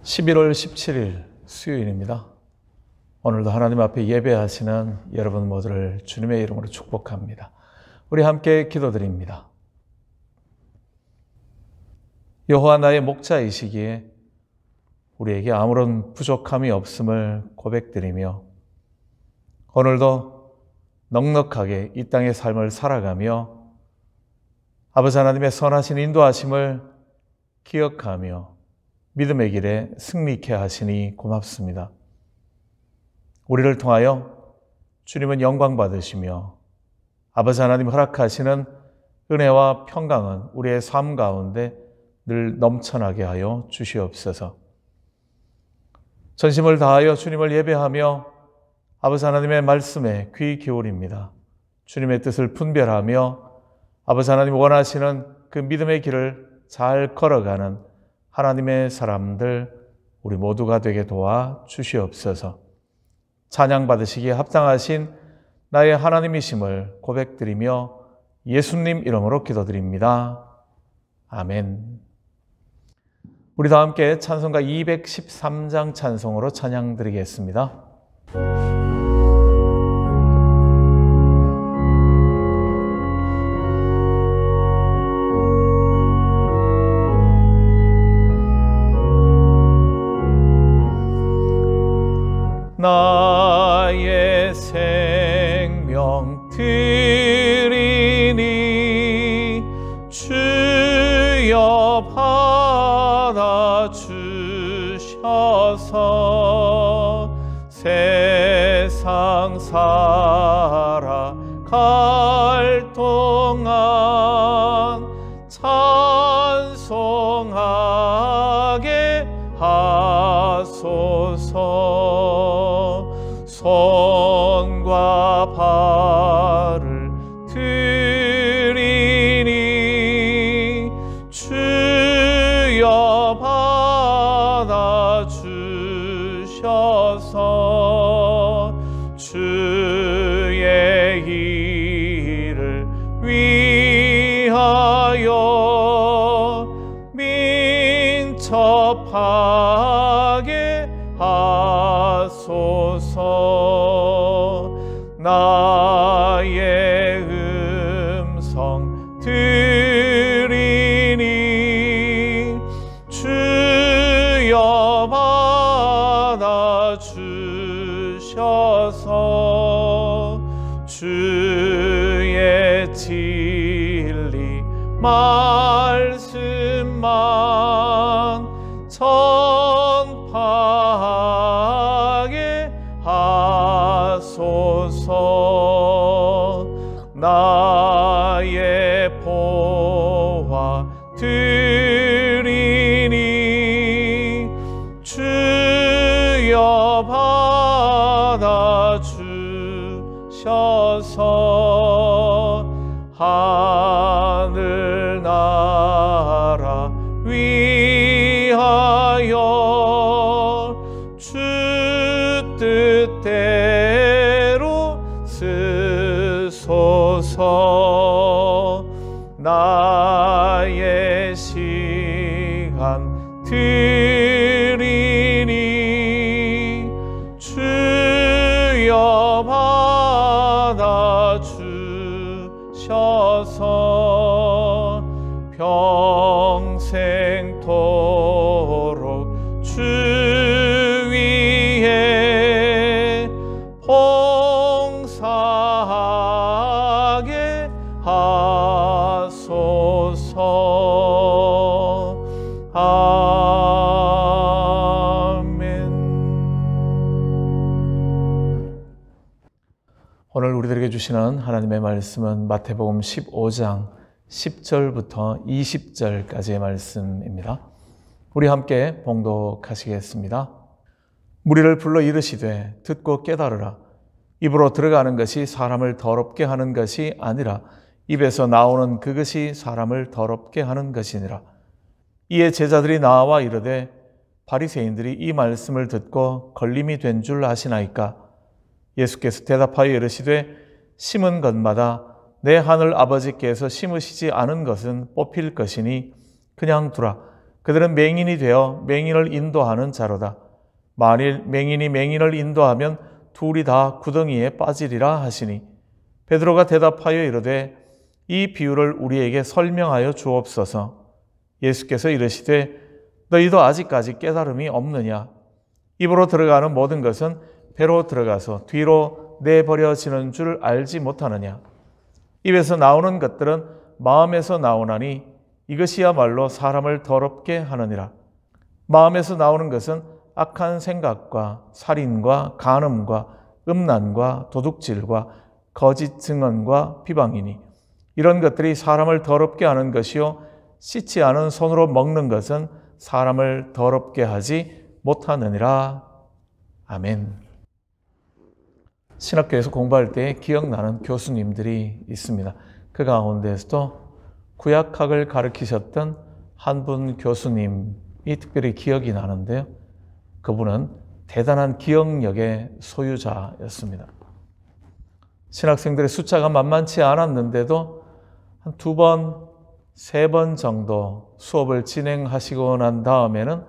11월 17일 수요일입니다. 오늘도 하나님 앞에 예배하시는 여러분 모두를 주님의 이름으로 축복합니다. 우리 함께 기도드립니다. 여호와 나의 목자이시기에 우리에게 아무런 부족함이 없음을 고백드리며 오늘도 넉넉하게 이 땅의 삶을 살아가며 아버지 하나님의 선하신 인도하심을 기억하며 믿음의 길에 승리케 하시니 고맙습니다. 우리를 통하여 주님은 영광 받으시며 아버지 하나님 허락하시는 은혜와 평강은 우리의 삶 가운데 늘 넘쳐나게 하여 주시옵소서. 전심을 다하여 주님을 예배하며 아버지 하나님의 말씀에 귀 기울입니다. 주님의 뜻을 분별하며 아버지 하나님 원하시는 그 믿음의 길을 잘 걸어가는 하나님의 사람들 우리 모두가 되게 도와 주시옵소서. 찬양 받으시기에 합당하신 나의 하나님이심을 고백드리며 예수님 이름으로 기도드립니다. 아멘. 우리 다 함께 찬송가 213장 찬송으로 찬양 드리겠습니다. 나의 생명 드리니 주여 받아주셔서 세상 살아갈 동안 찬송하게 하소서. 손과 발을 드리니 주여 받아주셔서 주의 일을 위하여 민첩하게 하소서. 나의 음성 드리니 주여 받아주셔서 주의 진리 말씀만 전파하게 하소서. 나의 보화 드리니 주여 받아주셔서 하늘나라 위하여 주 뜻대로 쓰소서. 나의 시간 드리니 주여 받아주셔서 평생토록 주 위에 봉사하게 하소서. 아멘. 오늘 우리들에게 주시는 하나님의 말씀은 마태복음 15장 10절부터 20절까지의 말씀입니다. 우리 함께 봉독하시겠습니다. 무리를 불러 이르시되 듣고 깨달으라. 입으로 들어가는 것이 사람을 더럽게 하는 것이 아니라 입에서 나오는 그것이 사람을 더럽게 하는 것이니라. 이에 제자들이 나와 이르되 바리새인들이 이 말씀을 듣고 걸림이 된 줄 아시나이까? 예수께서 대답하여 이르시되 심은 것마다 내 하늘 아버지께서 심으시지 않은 것은 뽑힐 것이니 그냥 두라. 그들은 맹인이 되어 맹인을 인도하는 자로다. 만일 맹인이 맹인을 인도하면 둘이 다 구덩이에 빠지리라 하시니 베드로가 대답하여 이르되 이 비유를 우리에게 설명하여 주옵소서. 예수께서 이르시되 너희도 아직까지 깨달음이 없느냐? 입으로 들어가는 모든 것은 배로 들어가서 뒤로 내버려지는 줄 알지 못하느냐? 입에서 나오는 것들은 마음에서 나오나니 이것이야말로 사람을 더럽게 하느니라. 마음에서 나오는 것은 악한 생각과 살인과 간음과 음란과 도둑질과 거짓 증언과 비방이니 이런 것들이 사람을 더럽게 하는 것이요 씻지 않은 손으로 먹는 것은 사람을 더럽게 하지 못하느니라. 아멘. 신학교에서 공부할 때 기억나는 교수님들이 있습니다. 그 가운데서도 구약학을 가르치셨던 한 분 교수님이 특별히 기억이 나는데요. 그분은 대단한 기억력의 소유자였습니다. 신학생들의 숫자가 만만치 않았는데도 한 2번, 3번 정도 수업을 진행하시고 난 다음에는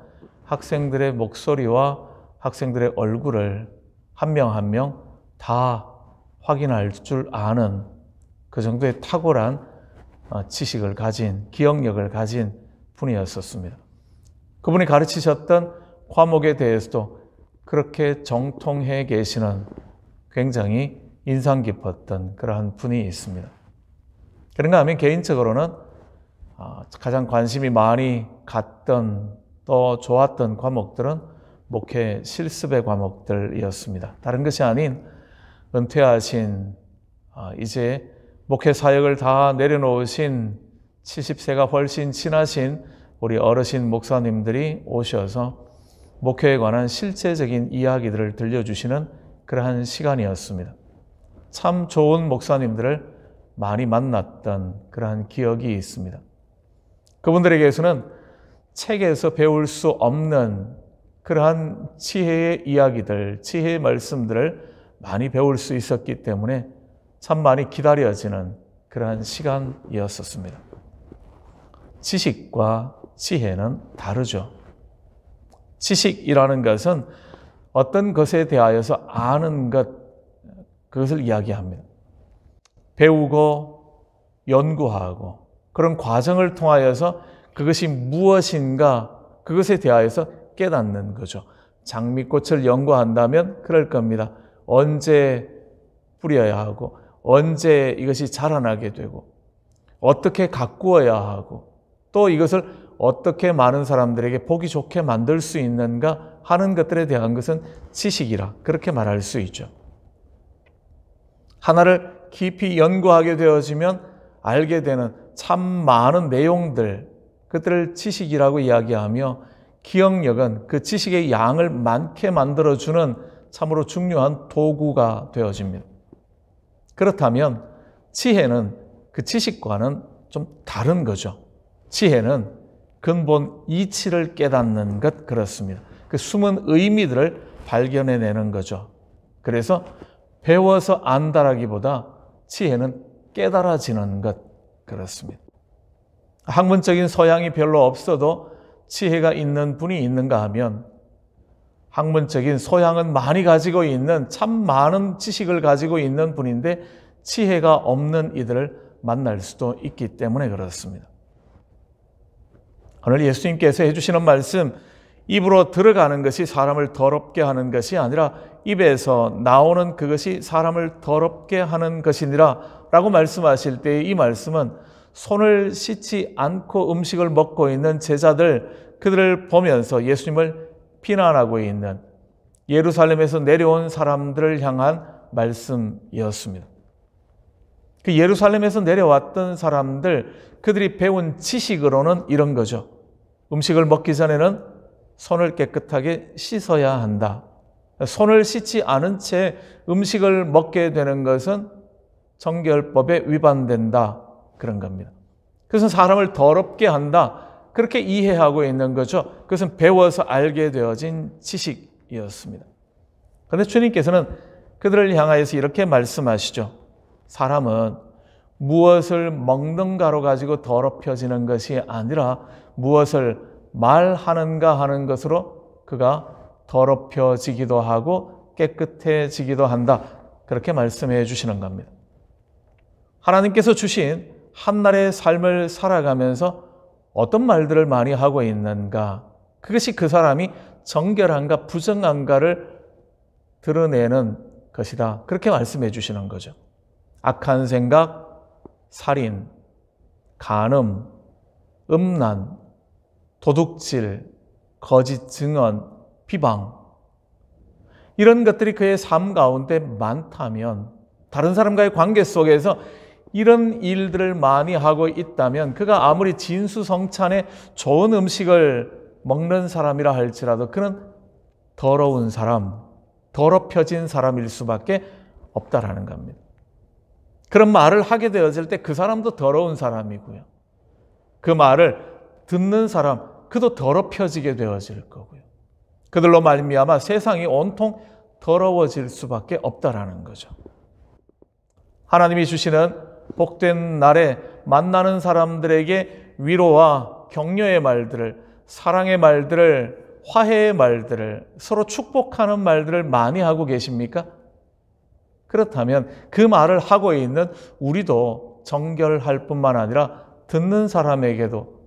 학생들의 목소리와 학생들의 얼굴을 한 명 한 명 다 확인할 줄 아는 그 정도의 탁월한 지식을 가진, 기억력을 가진 분이었었습니다. 그분이 가르치셨던 과목에 대해서도 그렇게 정통해 계시는 굉장히 인상 깊었던 그러한 분이 있습니다. 그런가 하면 개인적으로는 가장 관심이 많이 갔던 또 좋았던 과목들은 목회 실습의 과목들이었습니다. 다른 것이 아닌 은퇴하신 이제 목회 사역을 다 내려놓으신 70세가 훨씬 지나신 우리 어르신 목사님들이 오셔서 목회에 관한 실제적인 이야기들을 들려주시는 그러한 시간이었습니다. 참 좋은 목사님들을 많이 만났던 그러한 기억이 있습니다. 그분들에게서는 책에서 배울 수 없는 그러한 지혜의 이야기들, 지혜의 말씀들을 많이 배울 수 있었기 때문에 참 많이 기다려지는 그러한 시간이었었습니다. 지식과 지혜는 다르죠. 지식이라는 것은 어떤 것에 대하여서 아는 것, 그것을 이야기합니다. 배우고 연구하고 그런 과정을 통하여서 그것이 무엇인가 그것에 대하여서 깨닫는 거죠. 장미꽃을 연구한다면 그럴 겁니다. 언제 뿌려야 하고 언제 이것이 자라나게 되고 어떻게 가꾸어야 하고 또 이것을 어떻게 많은 사람들에게 보기 좋게 만들 수 있는가 하는 것들에 대한 것은 지식이라 그렇게 말할 수 있죠. 하나를 깊이 연구하게 되어지면 알게 되는 참 많은 내용들, 그것들을 지식이라고 이야기하며 기억력은 그 지식의 양을 많게 만들어주는 참으로 중요한 도구가 되어집니다. 그렇다면 지혜는 그 지식과는 좀 다른 거죠. 지혜는 근본 이치를 깨닫는 것, 그렇습니다. 그 숨은 의미들을 발견해내는 거죠. 그래서 배워서 안다라기보다 지혜는 깨달아지는 것, 그렇습니다. 학문적인 소양이 별로 없어도 지혜가 있는 분이 있는가 하면 학문적인 소양은 많이 가지고 있는 참 많은 지식을 가지고 있는 분인데 지혜가 없는 이들을 만날 수도 있기 때문에 그렇습니다. 오늘 예수님께서 해주시는 말씀, 입으로 들어가는 것이 사람을 더럽게 하는 것이 아니라 입에서 나오는 그것이 사람을 더럽게 하는 것이니라 라고 말씀하실 때 이 말씀은 손을 씻지 않고 음식을 먹고 있는 제자들, 그들을 보면서 예수님을 비난하고 있는 예루살렘에서 내려온 사람들을 향한 말씀이었습니다. 그 예루살렘에서 내려왔던 사람들, 그들이 배운 지식으로는 이런 거죠. 음식을 먹기 전에는 손을 깨끗하게 씻어야 한다. 손을 씻지 않은 채 음식을 먹게 되는 것은 정결법에 위반된다. 그런 겁니다. 그것은 사람을 더럽게 한다. 그렇게 이해하고 있는 거죠. 그것은 배워서 알게 되어진 지식이었습니다. 그런데 주님께서는 그들을 향하여서 이렇게 말씀하시죠. 사람은 무엇을 먹는가로 가지고 더럽혀지는 것이 아니라 무엇을 말하는가 하는 것으로 그가 더럽혀지기도 하고 깨끗해지기도 한다. 그렇게 말씀해 주시는 겁니다. 하나님께서 주신 한날의 삶을 살아가면서 어떤 말들을 많이 하고 있는가, 그것이 그 사람이 정결한가 부정한가를 드러내는 것이다. 그렇게 말씀해 주시는 거죠. 악한 생각, 살인, 간음, 음란, 도둑질, 거짓 증언, 비방, 이런 것들이 그의 삶 가운데 많다면, 다른 사람과의 관계 속에서 이런 일들을 많이 하고 있다면 그가 아무리 진수성찬의 좋은 음식을 먹는 사람이라 할지라도 그는 더러운 사람, 더럽혀진 사람일 수밖에 없다라는 겁니다. 그런 말을 하게 되어질 때 그 사람도 더러운 사람이고요. 그 말을 듣는 사람, 그도 더럽혀지게 되어질 거고요. 그들로 말미암아 세상이 온통 더러워질 수밖에 없다라는 거죠. 하나님이 주시는 복된 날에 만나는 사람들에게 위로와 격려의 말들을, 사랑의 말들을, 화해의 말들을, 서로 축복하는 말들을 많이 하고 계십니까? 그렇다면 그 말을 하고 있는 우리도 정결할 뿐만 아니라 듣는 사람에게도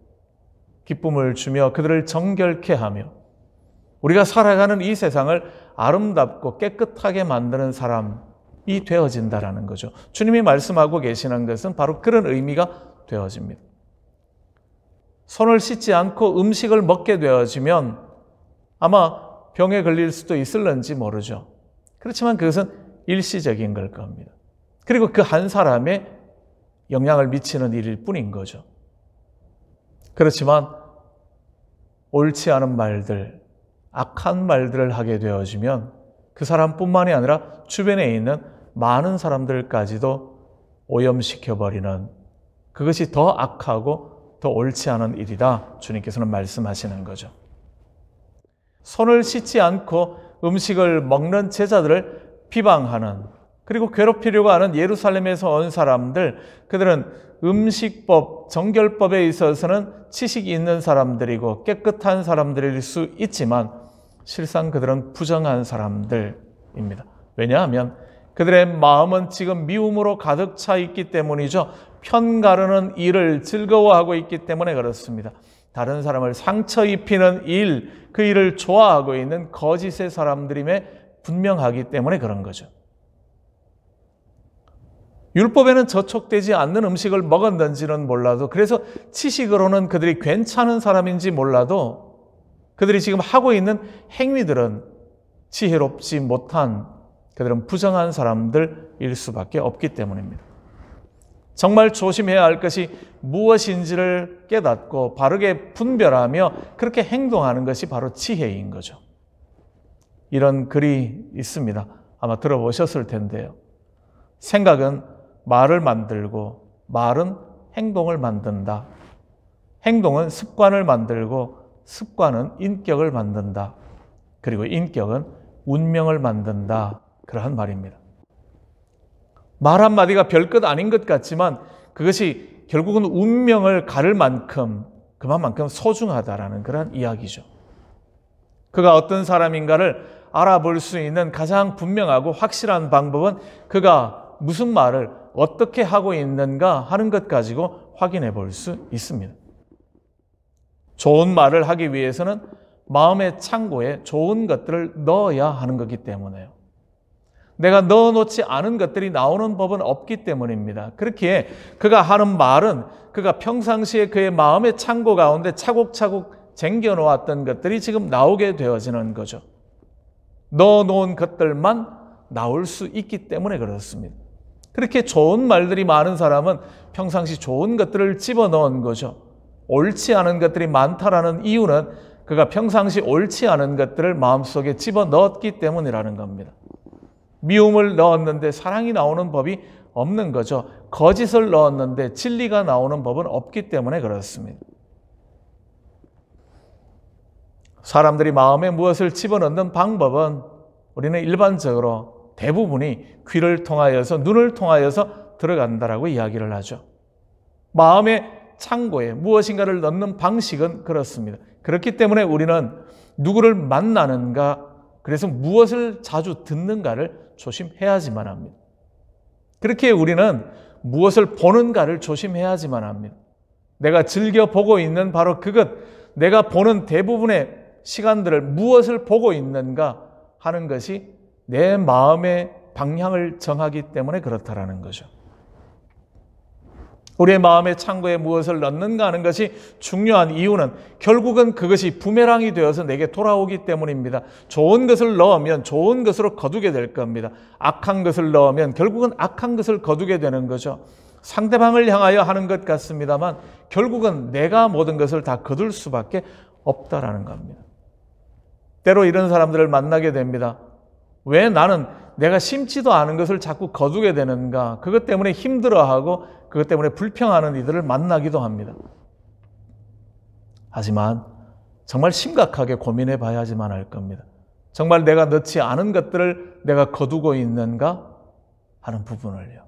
기쁨을 주며 그들을 정결케 하며 우리가 살아가는 이 세상을 아름답고 깨끗하게 만드는 사람이 되어진다라는 거죠. 주님이 말씀하고 계시는 것은 바로 그런 의미가 되어집니다. 손을 씻지 않고 음식을 먹게 되어지면 아마 병에 걸릴 수도 있을런지 모르죠. 그렇지만 그것은 일시적인 걸 겁니다. 그리고 그 한 사람에 영향을 미치는 일일 뿐인 거죠. 그렇지만 옳지 않은 말들, 악한 말들을 하게 되어지면 그 사람뿐만이 아니라 주변에 있는 많은 사람들까지도 오염시켜버리는, 그것이 더 악하고 더 옳지 않은 일이다. 주님께서는 말씀하시는 거죠. 손을 씻지 않고 음식을 먹는 제자들을 비방하는, 그리고 괴롭히려고 하는 예루살렘에서 온 사람들, 그들은 음식법, 정결법에 있어서는 지식이 있는 사람들이고 깨끗한 사람들일 수 있지만 실상 그들은 부정한 사람들입니다. 왜냐하면 그들의 마음은 지금 미움으로 가득 차 있기 때문이죠. 편가르는 일을 즐거워하고 있기 때문에 그렇습니다. 다른 사람을 상처 입히는 일, 그 일을 좋아하고 있는 거짓의 사람들임에 분명하기 때문에 그런 거죠. 율법에는 저촉되지 않는 음식을 먹었는지는 몰라도, 그래서 지식으로는 그들이 괜찮은 사람인지 몰라도 그들이 지금 하고 있는 행위들은 지혜롭지 못한, 그들은 부정한 사람들일 수밖에 없기 때문입니다. 정말 조심해야 할 것이 무엇인지를 깨닫고 바르게 분별하며 그렇게 행동하는 것이 바로 지혜인 거죠. 이런 글이 있습니다. 아마 들어보셨을 텐데요. 생각은 말을 만들고 말은 행동을 만든다. 행동은 습관을 만들고 습관은 인격을 만든다. 그리고 인격은 운명을 만든다. 그러한 말입니다. 말 한마디가 별것 아닌 것 같지만 그것이 결국은 운명을 가를 만큼, 그만큼 소중하다라는 그런 이야기죠. 그가 어떤 사람인가를 알아볼 수 있는 가장 분명하고 확실한 방법은 그가 무슨 말을 어떻게 하고 있는가 하는 것 가지고 확인해 볼 수 있습니다. 좋은 말을 하기 위해서는 마음의 창고에 좋은 것들을 넣어야 하는 거기 때문에요. 내가 넣어놓지 않은 것들이 나오는 법은 없기 때문입니다. 그렇기에 그가 하는 말은 그가 평상시에 그의 마음의 창고 가운데 차곡차곡 쟁겨놓았던 것들이 지금 나오게 되어지는 거죠. 넣어놓은 것들만 나올 수 있기 때문에 그렇습니다. 그렇게 좋은 말들이 많은 사람은 평상시 좋은 것들을 집어넣은 거죠. 옳지 않은 것들이 많다라는 이유는 그가 평상시 옳지 않은 것들을 마음속에 집어넣었기 때문이라는 겁니다. 미움을 넣었는데 사랑이 나오는 법이 없는 거죠. 거짓을 넣었는데 진리가 나오는 법은 없기 때문에 그렇습니다. 사람들이 마음에 무엇을 집어넣는 방법은 우리는 일반적으로 대부분이 귀를 통하여서, 눈을 통하여서 들어간다라고 이야기를 하죠. 마음에 창고에 무엇인가를 넣는 방식은 그렇습니다. 그렇기 때문에 우리는 누구를 만나는가, 그래서 무엇을 자주 듣는가를 조심해야지만 합니다. 그렇게 우리는 무엇을 보는가를 조심해야지만 합니다. 내가 즐겨 보고 있는 바로 그것, 내가 보는 대부분의 시간들을 무엇을 보고 있는가 하는 것이 내 마음의 방향을 정하기 때문에 그렇다라는 거죠. 우리의 마음의 창고에 무엇을 넣는가 하는 것이 중요한 이유는 결국은 그것이 부메랑이 되어서 내게 돌아오기 때문입니다. 좋은 것을 넣으면 좋은 것으로 거두게 될 겁니다. 악한 것을 넣으면 결국은 악한 것을 거두게 되는 거죠. 상대방을 향하여 하는 것 같습니다만 결국은 내가 모든 것을 다 거둘 수밖에 없다라는 겁니다. 때로 이런 사람들을 만나게 됩니다. 왜 나는 내가 심지도 않은 것을 자꾸 거두게 되는가? 그것 때문에 힘들어하고 그것 때문에 불평하는 이들을 만나기도 합니다. 하지만 정말 심각하게 고민해 봐야지만 할 겁니다. 정말 내가 넣지 않은 것들을 내가 거두고 있는가 하는 부분을요.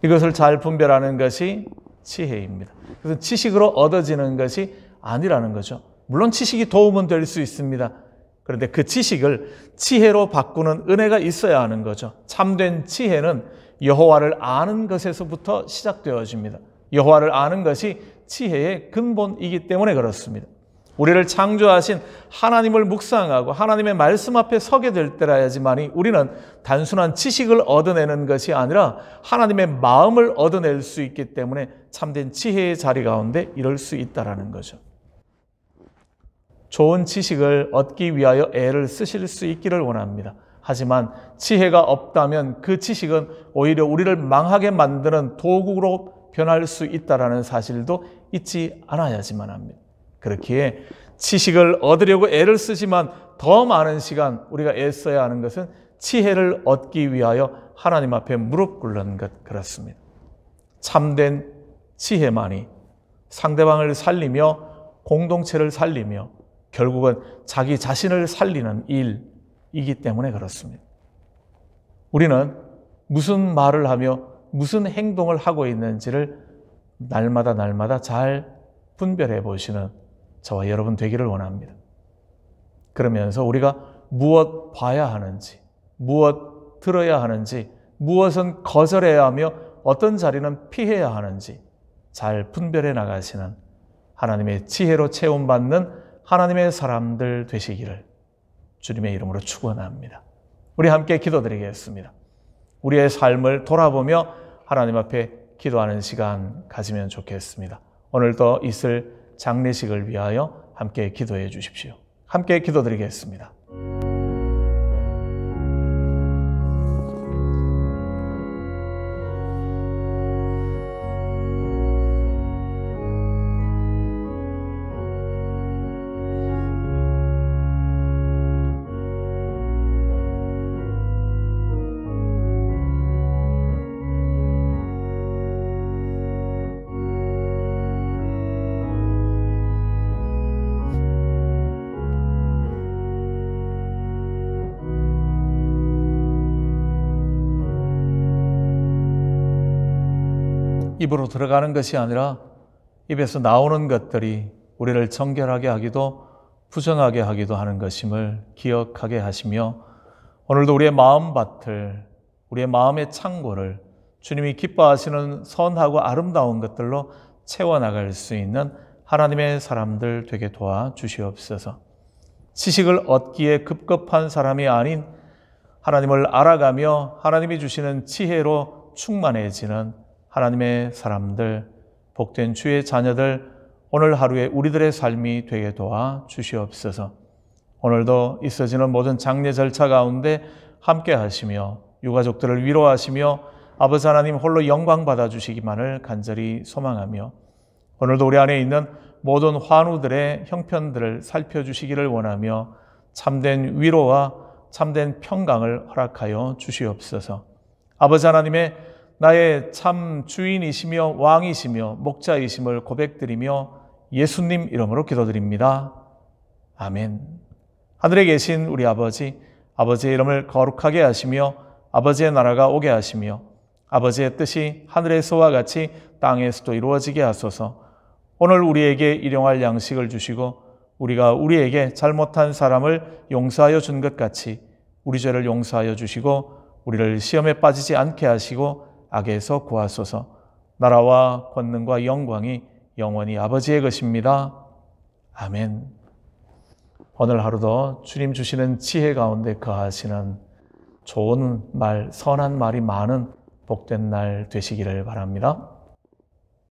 이것을 잘 분별하는 것이 지혜입니다. 그래서 지식으로 얻어지는 것이 아니라는 거죠. 물론 지식이 도움은 될 수 있습니다. 그런데 그 지식을 지혜로 바꾸는 은혜가 있어야 하는 거죠. 참된 지혜는 여호와를 아는 것에서부터 시작되어집니다. 여호와를 아는 것이 지혜의 근본이기 때문에 그렇습니다. 우리를 창조하신 하나님을 묵상하고 하나님의 말씀 앞에 서게 될 때라야지만이 우리는 단순한 지식을 얻어내는 것이 아니라 하나님의 마음을 얻어낼 수 있기 때문에 참된 지혜의 자리 가운데 이럴 수 있다는 거죠. 좋은 지식을 얻기 위하여 애를 쓰실 수 있기를 원합니다. 하지만 지혜가 없다면 그 지식은 오히려 우리를 망하게 만드는 도구로 변할 수 있다는 사실도 잊지 않아야지만 합니다. 그렇기에 지식을 얻으려고 애를 쓰지만 더 많은 시간 우리가 애써야 하는 것은 지혜를 얻기 위하여 하나님 앞에 무릎 꿇는 것, 그렇습니다. 참된 지혜만이 상대방을 살리며 공동체를 살리며 결국은 자기 자신을 살리는 일이기 때문에 그렇습니다. 우리는 무슨 말을 하며 무슨 행동을 하고 있는지를 날마다 잘 분별해 보시는 저와 여러분 되기를 원합니다. 그러면서 우리가 무엇 봐야 하는지, 무엇 들어야 하는지, 무엇은 거절해야 하며 어떤 자리는 피해야 하는지 잘 분별해 나가시는 하나님의 지혜로 채움받는 하나님의 사람들 되시기를 주님의 이름으로 축원합니다. 우리 함께 기도드리겠습니다. 우리의 삶을 돌아보며 하나님 앞에 기도하는 시간 가지면 좋겠습니다. 오늘도 있을 장례식을 위하여 함께 기도해 주십시오. 함께 기도드리겠습니다. 입으로 들어가는 것이 아니라 입에서 나오는 것들이 우리를 정결하게 하기도 부정하게 하기도 하는 것임을 기억하게 하시며 오늘도 우리의 마음밭을, 우리의 마음의 창고를 주님이 기뻐하시는 선하고 아름다운 것들로 채워나갈 수 있는 하나님의 사람들 되게 도와주시옵소서. 지식을 얻기에 급급한 사람이 아닌 하나님을 알아가며 하나님이 주시는 지혜로 충만해지는 하나님의 사람들, 복된 주의 자녀들, 오늘 하루에 우리들의 삶이 되게 도와주시옵소서. 오늘도 있어지는 모든 장례 절차 가운데 함께 하시며 유가족들을 위로하시며 아버지 하나님 홀로 영광 받아주시기만을 간절히 소망하며 오늘도 우리 안에 있는 모든 환우들의 형편들을 살펴주시기를 원하며 참된 위로와 참된 평강을 허락하여 주시옵소서. 아버지 하나님의 나의 참 주인이시며 왕이시며 목자이심을 고백드리며 예수님 이름으로 기도드립니다. 아멘. 하늘에 계신 우리 아버지, 아버지의 이름을 거룩하게 하시며 아버지의 나라가 오게 하시며 아버지의 뜻이 하늘에서와 같이 땅에서도 이루어지게 하소서. 오늘 우리에게 일용할 양식을 주시고 우리가 우리에게 잘못한 사람을 용서하여 준 것 같이 우리 죄를 용서하여 주시고 우리를 시험에 빠지지 않게 하시고 악에서 구하소서. 나라와 권능과 영광이 영원히 아버지의 것입니다. 아멘. 오늘 하루도 주님 주시는 지혜 가운데 거하시는 좋은 말, 선한 말이 많은 복된 날 되시기를 바랍니다.